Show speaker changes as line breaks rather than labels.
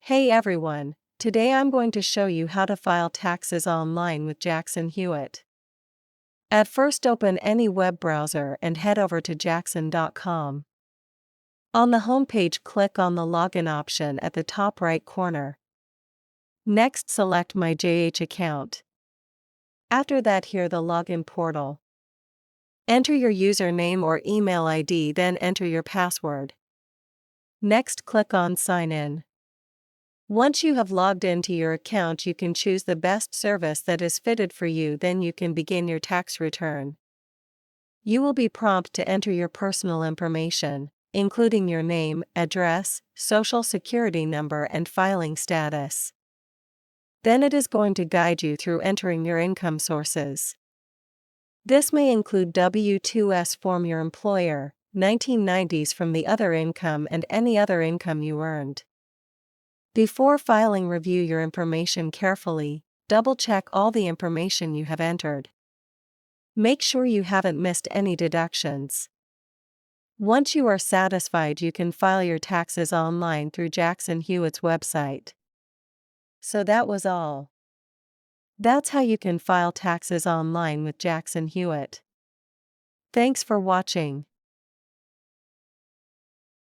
Hey everyone, today I'm going to show you how to file taxes online with Jackson Hewitt. At first open any web browser and head over to jackson.com. On the homepage click on the login option at the top right corner. Next select My JH account. After that here the login portal. Enter your username or email ID then enter your password. Next click on Sign In. Once you have logged into your account, you can choose the best service that is fitted for you, then you can begin your tax return. You will be prompted to enter your personal information, including your name, address, social security number and filing status. Then it is going to guide you through entering your income sources. This may include W-2s from your employer, 1990s from the other income and any other income you earned. Before filing, review your information carefully, double-check all the information you have entered. Make sure you haven't missed any deductions. Once you are satisfied, you can file your taxes online through Jackson Hewitt's website. So that was all. That's how you can file taxes online with Jackson Hewitt. Thanks for watching.